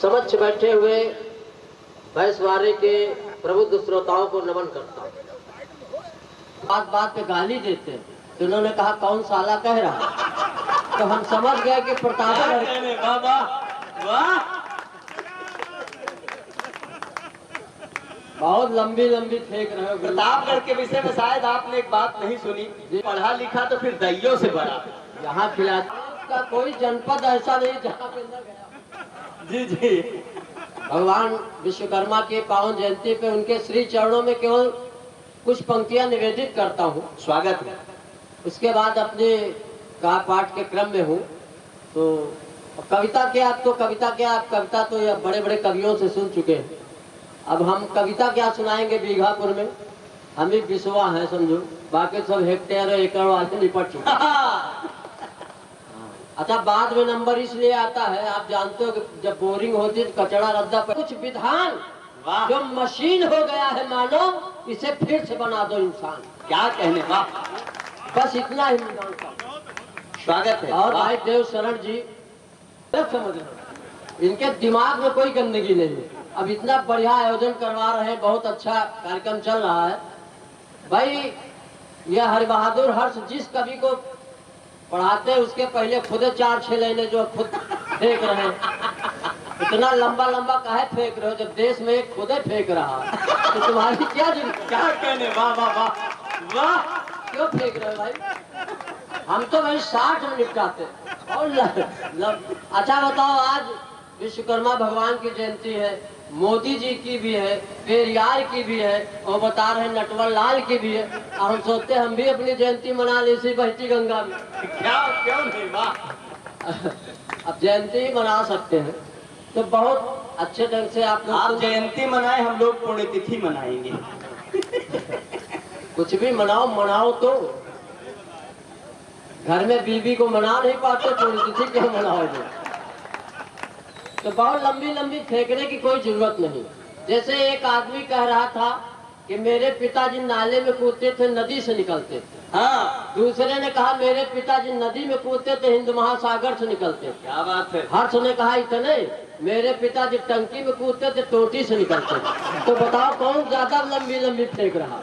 समक्ष बैठे हुए भैंसवारे के प्रबुद्ध श्रोताओं को नमन करता हूँ। बात बात पे गाली देते हैं तो उन्होंने कहा कौन साला कह रहा, तो हम समझ गए कि प्रतापगढ़ बाबा वाह, बहुत लंबी लंबी फेंक रहे हो। प्रतापगढ़ के विषय में शायद आपने एक बात नहीं सुनी, पढ़ा लिखा तो फिर दैयों से बड़ा। यहाँ खिलाड़ी का कोई जनपद ऐसा नहीं जहाँ पे न गया। जी जी, भगवान विश्वकर्मा के पावन जयंती पे उनके श्री चरणों में केवल कुछ पंक्तियां निवेदित करता हूँ, स्वागत है। उसके बाद अपने का पाठ के क्रम में हूँ। तो कविता क्या, आप तो कविता क्या, आप कविता तो ये बड़े बड़े कवियों से सुन चुके हैं। अब हम कविता क्या सुनाएंगे बीघापुर में, हम भी बिस्वा हैं समझो, बाकी सब हेक्टेयर एकड़ वाले निपट चुके। अच्छा, बाद में नंबर इसलिए आता है, आप जानते हो कि जब बोरिंग होती है तो कचरा रद्दा पर कुछ विधान जो मशीन हो गया है मानो, इसे फिर से बना दो इंसान। क्या कहने, वाह, बस इतना ही स्वागत है। और भाई देव शरण जी सब समझ रहे, इनके दिमाग में कोई गंदगी नहीं है। अब इतना बढ़िया आयोजन करवा रहे हैं, बहुत अच्छा कार्यक्रम चल रहा है भाई। यह हरि बहादुर हर्ष जिस कवि को पढ़ाते हैं उसके पहले खुदे 4-6 लाइनें जो खुद फेंक रहे हैं। इतना लंबा लंबा काहे फेंक रहे हो जब देश में एक खुदे फेंक रहा है, तो तुम्हारी क्या जिंदगी। क्या कहने, वाह वाह वाह वाह, क्यों फेंक रहे हो भाई, हम तो भाई 60 में निपटाते और अच्छा बताओ, आज विश्वकर्मा भगवान की जयंती है, मोदी जी की भी है, पेरियार की भी है, और बता रहे नटवर लाल की भी है, और हम सोचते हम भी अपनी जयंती मना ले इसी बहती गंगा में। क्या, क्यों नहीं, वाह। अब जयंती मना सकते हैं तो बहुत अच्छे ढंग से आप जयंती मनाए, हम लोग पुण्यतिथि मनाएंगे। कुछ भी मनाओ, मनाओ तो घर में बीवी को मना नहीं पाते, पुण्यतिथि क्यों मनाओगे। तो बहुत लंबी लंबी फेंकने की कोई जरूरत नहीं। जैसे एक आदमी कह रहा था कि मेरे पिताजी नाले में कूदते थे, नदी से निकलते थे। हाँ, दूसरे ने कहा मेरे पिताजी नदी में कूदते थे, हिंद महासागर से निकलते थे। क्या बात है। हर्ष ने कहा इतने, मेरे पिताजी टंकी में कूदते थे, टोटी से निकलते थे। तो बताओ कौन ज्यादा लंबी लंबी फेंक रहा।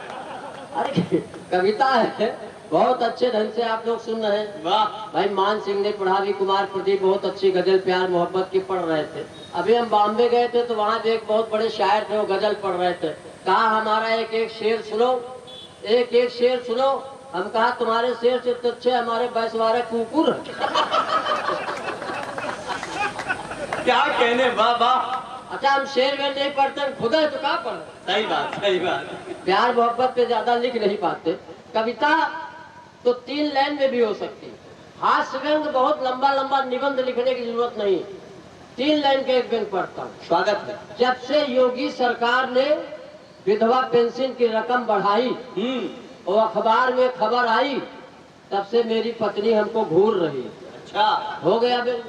अरे कविता है, बहुत अच्छे ढंग से आप लोग सुन रहे हैं। वाह भाई मान सिंह ने पढ़ा भी, कुमार प्रदीप बहुत अच्छी गजल प्यार मोहब्बत की पढ़ रहे थे। अभी हम बॉम्बे गए थे तो वहाँ भी एक बहुत बड़े शायर थे, वो गजल पढ़ रहे थे। कहा हमारा एक एक शेर सुनो, एक एक शेर सुनो। हम कहा तुम्हारे शेर से तो अच्छे हमारे बैसवारे कुकुर। क्या कहने, वाह वाह। अच्छा, हम शेर में नहीं पढ़ते, खुदा है तो क्या पढ़े। सही बात, सही बात। प्यार मोहब्बत पे ज्यादा लिख नहीं पाते। कविता तो 3 लाइन में भी हो सकती है। हास्य व्यंग बहुत लंबा लंबा निबंध लिखने की जरूरत नहीं, 3 लाइन का एक व्यंग पढ़ता हूँ। स्वागत है। जब से योगी सरकार ने विधवा पेंशन की रकम बढ़ाई और अखबार में खबर आई, तब से मेरी पत्नी हमको घूर रही। अच्छा, हो गया बे।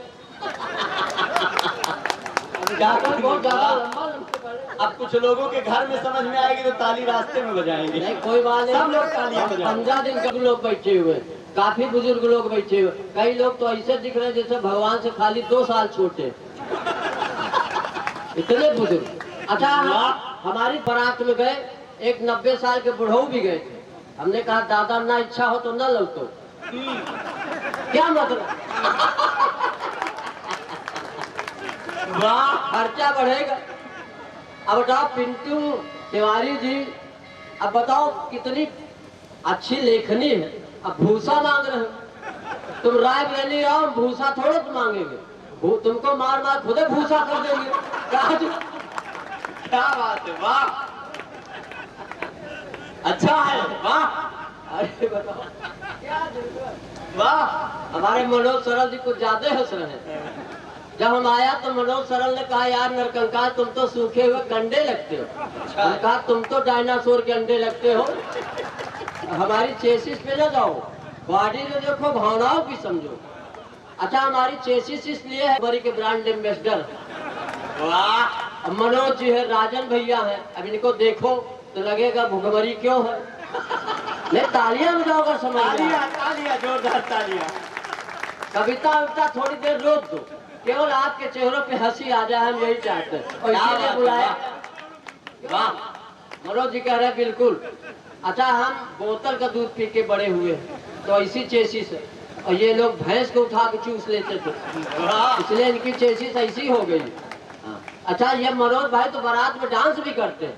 बहुत ज्यादा लंबा अब कुछ लोगों के घर में समझ में आएगी तो ताली रास्ते में बजाएंगे। नहीं, कोई बात नहीं, सब लोग तालियां बजाएंगे। 15 दिन के लोग बैठे हुए, काफी बुजुर्ग लोग बैठे हुए। कई लोग तो ऐसे दिख रहे हैं जैसे भगवान से खाली 2 साल छोटे, इतने बुजुर्ग। अच्छा, हमारी बारात में गए, एक 90 साल के बुढ़ऊ भी गए थे। हमने कहा दादा ना इच्छा हो तो ना लौटो। क्या मतलब, वाह, खर्चा बढ़ेगा। अब बताओ पिंटू तिवारी जी, अब बताओ कितनी अच्छी लेखनी है, अब भूसा मांग रहे हो। तुम रायबरेली आओ, भूसा थोड़ा तो मांगेंगे, तुमको मार मार खुदे भूसा कर देंगे। क्या बात है, वाह, अच्छा है, वाह। अरे बताओ क्या, वाह। हमारे मनोज सरल जी कुछ ज्यादा हंस रहे हैं। जब हम आया तो मनोज सरल ने कहा यार नरकंकाल तुम तो सूखे हुए कंडे लगते हो। हम कहा तुम तो डायनासोर के अंडे लगते हो। हमारी चेसिस पे ना जाओ, बॉडी में देखो, भावनाओं की समझो। अच्छा, हमारी चेसिस इसलिए है बड़ी के ब्रांड एम्बेसडर। वाह, मनोज जी है, राजन भैया है। अब इनको देखो तो लगेगा भुखमरी क्यों है। नहीं, तालियां बजाओगे समझ में। तालियां, तालियां, जोरदार तालियां। कविता उविता थोड़ी देर रोक दो, केवल आपके चेहरों पे हंसी आ जाए, हम यही चाहते हैं और क्या इसीलिए बात है, बुलाया। वाह मनोज जी कह रहे हैं बिल्कुल। अच्छा, हम बोतल का दूध पी के बड़े हुए हैं, तो इसी चेसिस है, और ये लोग भैंस को उठा के चूस लेते थे, वाह इसलिए इनकी चेसिस ऐसी हो गई। हाँ। अच्छा, ये मनोज भाई तो बारात में डांस भी करते हैं।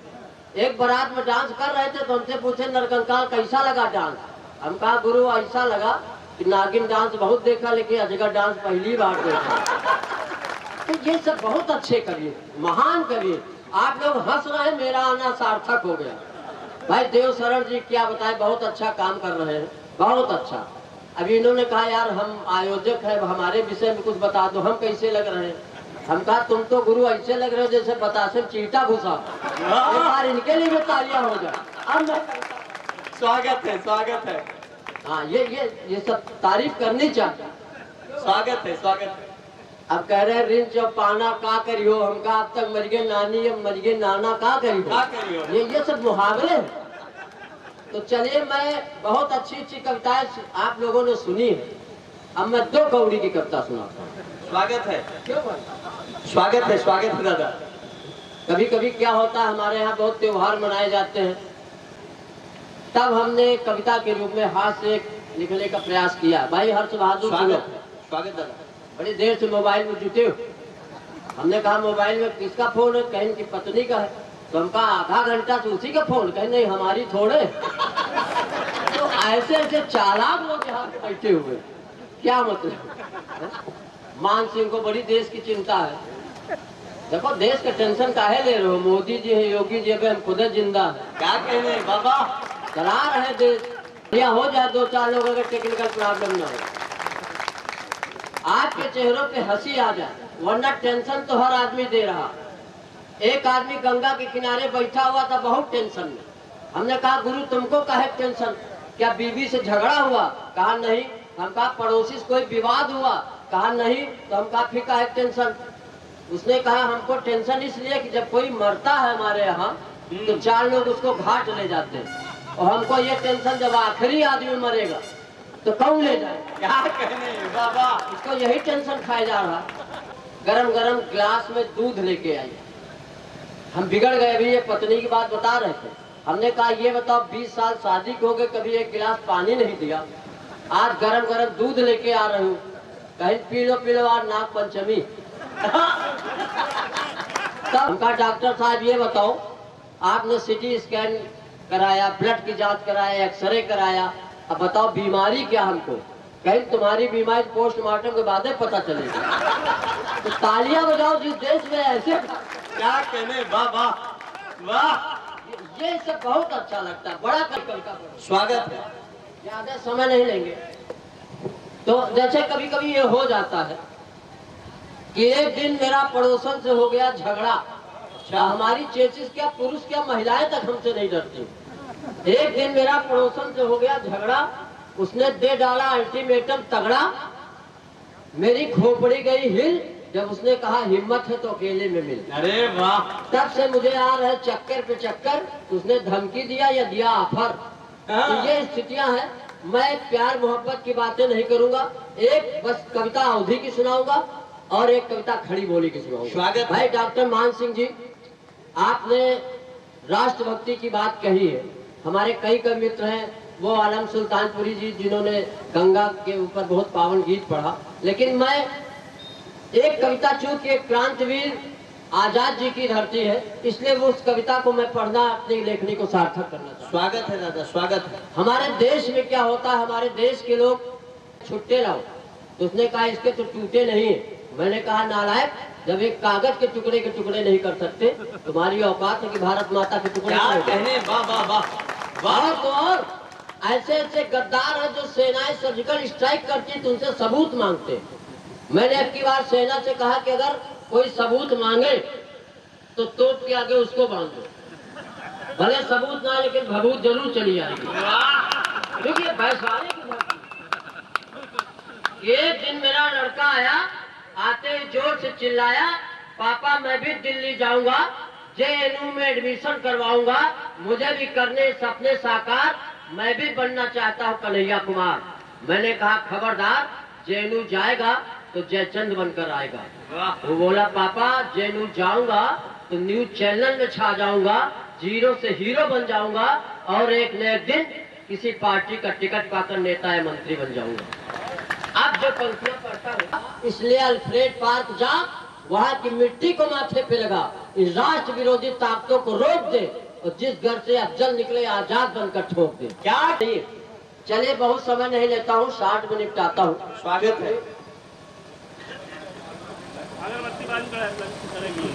एक बारात में डांस कर रहे थे तो हमसे पूछे नरकंकाल कैसा लगा डांस। हम कहा गुरु ऐसा लगा कि नागिन डांस बहुत देखा लेकिन अजगर डांस पहली बार देखा। तो ये सब बहुत अच्छे कविए, महान कविए। आप लोग हंस रहे हैं, मेरा आना सार्थक हो गया। भाई देव शरण जी क्या बताए, बहुत अच्छा काम कर रहे हैं, बहुत अच्छा। अभी इन्होंने कहा यार हम आयोजक है, हमारे विषय में कुछ बता दो, हम कैसे लग रहे हैं। हम कहा तुम तो गुरु ऐसे लग रहे हो जैसे बतासे चीटा घुसा। एक बार इनके लिए भी तालियां हो जाए। अब मैं स्वागत है, स्वागत है, हाँ, ये सब तारीफ करनी चाहिए। स्वागत है, स्वागत है। अब कह रहे रिंच चौ पाना का करियो, हमका अब तक मर गए नानी, अब मर गए नाना का करियो। का करियो? ये सब मुहावरे हैं। तो चलिए, मैं बहुत अच्छी अच्छी कविताएं आप लोगों ने सुनी है, अब मैं 2 कौड़ी की कविता सुनाता हूँ। स्वागत है, क्यों भाई? स्वागत है, स्वागत है दादा। कभी कभी क्या होता है, हमारे यहाँ बहुत त्योहार मनाए जाते हैं, तब हमने कविता के रूप में हाथ से लिखने का प्रयास किया। भाई हर्ष बहादुर सुनो, स्वागत है, स्वागत दादा। बड़ी देर से मोबाइल में जुटे हो। हमने कहा मोबाइल में किसका फोन है, कहीं की पत्नी का है। तो हम कहा आधा घंटा से उसी का फोन, कहीं नहीं हमारी थोड़े। तो ऐसे ऐसे चालाक लोग यहाँ पे बैठे हुए, क्या मतलब। मान सिंह को बड़ी देश की चिंता है। देखो देश का टेंशन काहे ले रहे हो, मोदी जी है, योगी जी है, हम खुद जिंदा है, क्या कहने बाबा, चला रहे देश। या हो जाए 2-4 लोगों का टेक्निकल प्रॉब्लम ना हो, आपके चेहरों पे हंसी आ जाए, वरना टेंशन तो हर आदमी दे रहा। एक आदमी गंगा के किनारे बैठा हुआ था बहुत टेंशन में। हमने कहा गुरु तुमको काहे टेंशन, क्या बीवी से झगड़ा हुआ? कहा नहीं। हम कहा पड़ोसी से कोई विवाद हुआ? कहा नहीं। तो हम कहा फिर काहे टेंशन? उसने कहा हमको टेंशन इसलिए कि जब कोई मरता है हमारे यहाँ तो 4 लोग उसको घाट ले जाते हैं, और हमको ये टेंशन जब आखिरी आदमी मरेगा तो कौन ले जाए। क्या कहने बाबा, इसको यही टेंशन खाया जा रहा। गरम गरम गिलास में दूध लेके आई। हम बिगड़ गए, अभी ये पत्नी की बात बता रहे थे। हमने कहा ये बताओ 20 साल शादी को हो गए, कभी एक गिलास पानी नहीं दिया, आज गरम गरम दूध लेके आ रही हूँ, कहीं पी लो आज नाग पंचमी। तब हम कहा डॉक्टर साहब ये बताओ, आपने सिटी स्कैन कराया, ब्लड की जांच कराया, एक्सरे कराया, अब बताओ बीमारी क्या हमको? कहीं तुम्हारी बीमारी पोस्टमार्टम के बाद पता चलेगी। तो तालियां बजाओ जिस देश में ऐसे। क्या कहने बाबा, वाह, ये सब बहुत अच्छा लगता है, बड़ा कविता पढ़ो। स्वागत है। ज्यादा समय नहीं लेंगे। तो जैसे कभी कभी ये हो जाता है कि एक दिन मेरा पड़ोसन से हो गया झगड़ा। हमारी चेचिस क्या, पुरुष क्या, महिलाएं तक हमसे नहीं डरती। एक दिन मेरा पड़ोसन से हो गया झगड़ा, उसने दे डाला अल्टीमेटम तगड़ा। मेरी खोपड़ी गई हिल जब उसने कहा हिम्मत है तो अकेले में मिल। अरे वाह, तब से मुझे आ रहे चक्कर पे चक्कर, उसने धमकी दिया या दिया ऑफर। तो ये स्थितियां हैं। मैं प्यार मोहब्बत की बातें नहीं करूंगा, एक बस कविता अवधि की सुनाऊंगा और एक कविता खड़ी बोली की सुनाऊंगा। स्वागत। भाई डॉक्टर मान सिंह जी, आपने राष्ट्रभक्ति की बात कही है। हमारे कई कई मित्र हैं, वो आलम सुल्तानपुरी जी जिन्होंने गंगा के ऊपर बहुत पावन गीत पढ़ा, लेकिन मैं एक कविता चूंकि क्रांतिवीर आजाद जी की धरती है, इसलिए वो उस कविता को मैं पढ़ना, अपनी लेखनी को सार्थक करना चाहता हूं। स्वागत है दादा, स्वागत है। हमारे देश में क्या होता है, हमारे देश के लोग छुट्टे लाओ, तो उसने कहा इसके तो टूटे नहीं है। मैंने कहा नालायक, जब एक कागज के टुकड़े नहीं कर सकते, तुम्हारी औकात है कि भारत माता के टुकड़े क्या करोगे? कहने वाह वाह वाह वाह, और तो और ऐसे ऐसे गद्दार हैं जो सेनाएं सर्जिकल स्ट्राइक करती तो उनसे सबूत मांगते। मैंने अब की बार सेना से कहा कि अगर कोई सबूत मांगे तो तोप के आगे उसको बांध दो, भले सबूत ना लेकिन भभूत जरूर चली आएगी, क्योंकि वैश्वानी की धरती। एक दिन मेरा लड़का आया, आते ही जोर से चिल्लाया, पापा मैं भी दिल्ली जाऊंगा, जेएनयू में एडमिशन करवाऊंगा, मुझे भी करने सपने साकार, मैं भी बनना चाहता हूँ कन्हैया कुमार। मैंने कहा खबरदार, जेएनयू जाएगा तो जयचंद बनकर आएगा। वो बोला पापा जेनू जाऊंगा तो न्यूज चैनल में छा जाऊंगा, जीरो से हीरो बन जाऊंगा और एक न एक दिन किसी पार्टी का टिकट पाकर नेता या मंत्री बन जाऊंगा। अब जो पंक्तियां पढ़ता हूँ, इसलिए अल्फ्रेड पार्क जा, वहाँ की मिट्टी को माथे पे लगा, इस राष्ट्र विरोधी ताकतों को रोक दे और जिस घर से अफजल निकले आजाद बनकर ठोक दे। क्या चलिए, बहुत समय नहीं लेता हूँ, 60 में निपटाता हूँ। स्वागत है।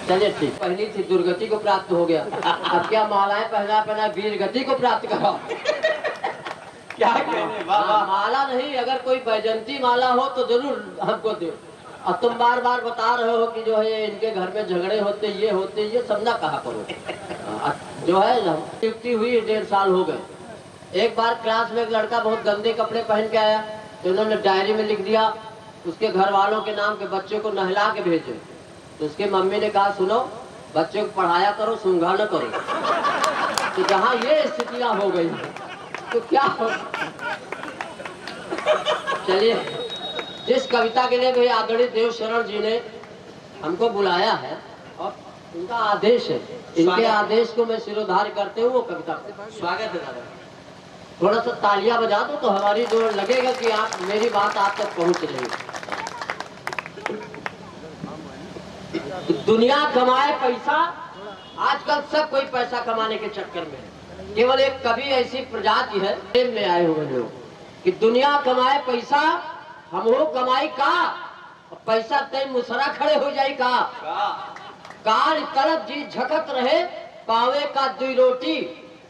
चलिए ठीक, पहली थी दुर्गति को प्राप्त हो गया, अब क्या मालाएं पहना पहना वीर गति को प्राप्त करा। क्या कहने, वाह वाह। माला नहीं, अगर कोई बैजंती माला हो तो जरूर हमको दो। अब तुम बार बार बता रहे हो कि जो है इनके घर में झगड़े होते, ये सब ना कहा करो। जो है नियुक्ति हुई 1.5 साल हो गए। एक बार क्लास में एक लड़का बहुत गंदे कपड़े पहन के आया, तो उन्होंने डायरी में लिख दिया उसके घर वालों के नाम के बच्चे को नहला के भेजे। तो उसके मम्मी ने कहा सुनो, बच्चे को पढ़ाया करो, सूंघा न करो। तो जहाँ ये स्थितियां हो गई तो क्या हो। चलिए, जिस कविता के लिए भाई आदरणीय देव शरण जी ने हमको बुलाया है और उनका आदेश है, इनके आदेश को मैं सिरोधार्य करते हुए वो कविता। स्वागत है दादा। थोड़ा सा तालियां बजा दो तो हमारी जो लगेगा कि आप मेरी बात आप तक पहुंच रही है। दुनिया कमाए पैसा, आजकल सब कोई पैसा कमाने के चक्कर में है। केवल एक कवि ऐसी प्रजाति है प्रेम में आए हुए लोग कि दुनिया कमाए पैसा, हम हो कमाई का पैसा तय मुसरा खड़े हो जाए का। कार तड़प जी झकत रहे, पावे का 2 रोटी,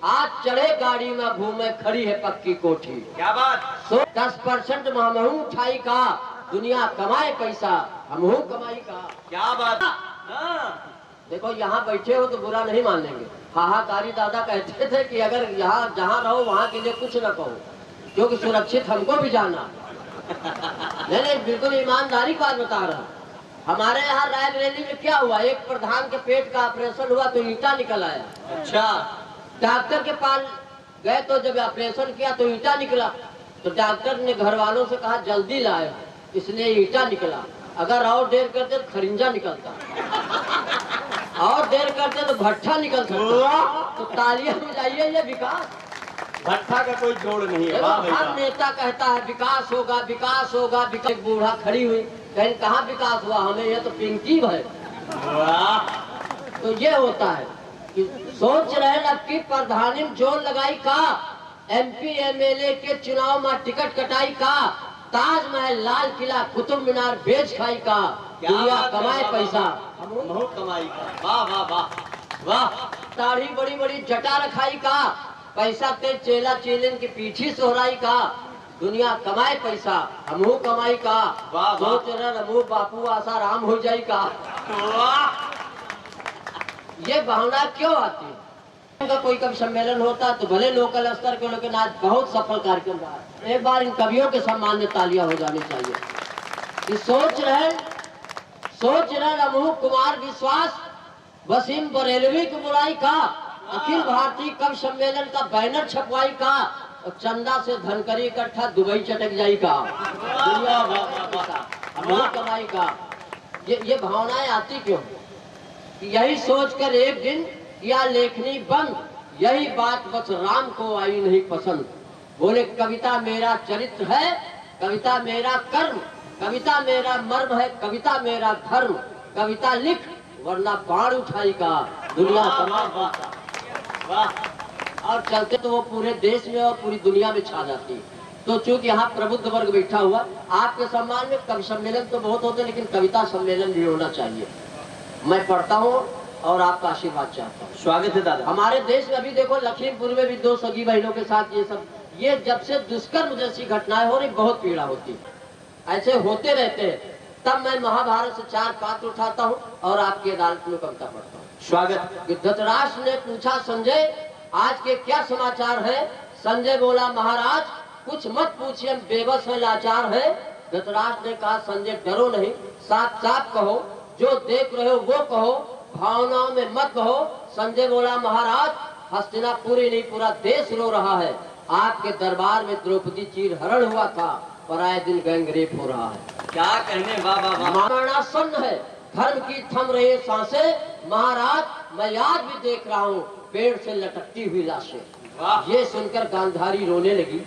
आज चढ़े गाड़ी में घूमे खड़ी है पक्की कोठी। क्या बात। 10% महू उठाई का, दुनिया कमाए पैसा, हम हो कमाई का। क्या बात। देखो यहाँ बैठे हो तो बुरा नहीं मानेंगे। हाहाकारी दादा कहते थे कि अगर यहाँ जहाँ रहो वहाँ के लिए कुछ न कहो, क्योंकि सुरक्षित हमको भी जाना। नहीं, बिल्कुल ईमानदारी बात बता रहा। हमारे यहाँ रायबरेली में क्या हुआ, एक प्रधान के पेट का ऑपरेशन हुआ तो ईंटा निकल आया। अच्छा। डॉक्टर के पास गए तो जब ऑपरेशन किया तो ईंटा निकला, तो डॉक्टर ने घर वालों से कहा जल्दी लाए, इसलिए ईंटा निकला। अगर और देर करते तो खरिंजा निकलता, और देर करते तो भट्ठा निकल सकता। तो तालियां बजाइए, ये विकास। भट्ठा का कोई जोड़ नहीं है। हर नेता कहता है विकास होगा, विकास होगा, विकास। एक बूढ़ा खड़ी हुई, कहीं कहाँ विकास हुआ, हमें ये तो पिंकी है। तो ये होता है कि सोच रहे अब की प्रधानी जोर लगाई का, MP MLA के चुनाव में टिकट कटाई का, ताजमहल लाल किला कुतुब मीनार बेच खाई का, दुनिया कमाए पैसा, हम कमाई का। वाह वाह वाह वाह। दाढ़ी बड़ी बड़ी जटा रखाई का, पैसा ते चेला चेलन की पीठी सोहराई का, दुनिया कमाए पैसा, हमू कमाई का। सोच रहे रमू बापू आशा राम हो जाई का। ये भावना क्यों आती है? का कोई कवि सम्मेलन होता है तो भले लोकल स्तर के, लेकिन आज बहुत सफल कार्यक्रम रहा है। एक बार इन कवियों के सम्मान में तालियां हो जानी चाहिए। कि सोच रहे रमू कुमार विश्वास, वसीम बरेलवी की बुराई का, अखिल भारतीय कवि सम्मेलन का बैनर छपवाई का, और चंदा से धनकरी इकट्ठा दुबई चटक जाई का, दुनिया कमाई का। ये भावनाएं आती क्यों? यही सोचकर एक दिन किया लेखनी बंद, यही बात बस राम को आई नहीं पसंद। बोले कविता मेरा चरित्र है, कविता मेरा कर्म, कविता मेरा मर्म है, कविता मेरा धर्म, कविता लिख वरना बाढ़ उठाई का, दुनिया कमा। और चलते तो वो पूरे देश में और पूरी दुनिया में छा जाती है। तो चूंकि यहाँ प्रबुद्ध वर्ग बैठा हुआ, आपके सम्मान में कवि सम्मेलन तो बहुत होते, लेकिन कविता सम्मेलन भी होना चाहिए। मैं पढ़ता हूँ और आपका आशीर्वाद चाहता हूँ। स्वागत है दादा। हमारे देश में अभी देखो लखीमपुर में भी 2 सगी बहनों के साथ ये जब से दुष्कर्म जैसी घटनाएं हो रही, बहुत पीड़ा होती है। ऐसे होते रहते हैं। तब मैं महाभारत से 4 पात्र उठाता हूँ और आपकी अदालत में कविता पढ़ता हूँ। स्वागत। धृतराष्ट्र ने पूछा संजय आज के क्या समाचार है? संजय बोला महाराज कुछ मत पूछिए, हम बेबस है, लाचार है। धृतराष्ट्र ने कहा संजय डरो नहीं, साफ साफ कहो, जो देख रहे हो वो कहो, भावनाओं में मत कहो। संजय बोला महाराज हस्तिनापुर ही नहीं पूरा देश रो रहा है, आपके दरबार में द्रौपदी चीर हरण हुआ था और आए दिन गैंगरेप हो रहा है। क्या कहने। वाह वाह वाह। मरणासन है, धर्म की थम रहे सांसें, महाराज मैं आज भी देख रहा हूँ पेड़ से लटकती हुई लाशें। ये सुनकर गांधारी रोने लगी,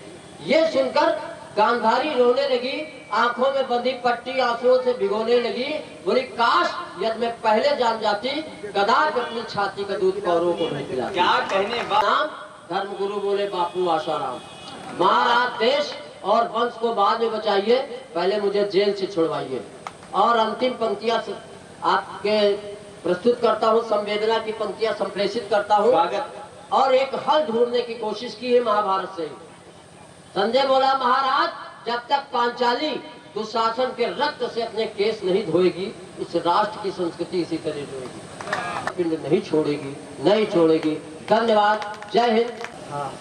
ये सुनकर गांधारी रोने लगी, आंखों में बंधी पट्टी आंसुओं से भिगोने लगी। बोली काश यदि मैं पहले जान जाती, कदापि अपनी छाती का दूध कौरों को नहीं पिलाती। क्या कहने नाम धर्म गुरु बोले बापू आशाराम। महाराज देश और वंश को बाद में बचाइए, पहले मुझे जेल से छुड़वाइए। और अंतिम पंक्तियां आपके प्रस्तुत करता हूँ, संवेदना की पंक्तियां संप्रेषित करता हूँ। स्वागत। और एक हल ढूंढने की कोशिश की है महाभारत से। संजय बोला महाराज जब तक पांचाली दुशासन के रक्त से अपने केस नहीं धोएगी, इस राष्ट्र की संस्कृति इसी तरह रहेगी, पिंड नहीं छोड़ेगी, नहीं छोड़ेगी। धन्यवाद, जय हिंद। हाँ।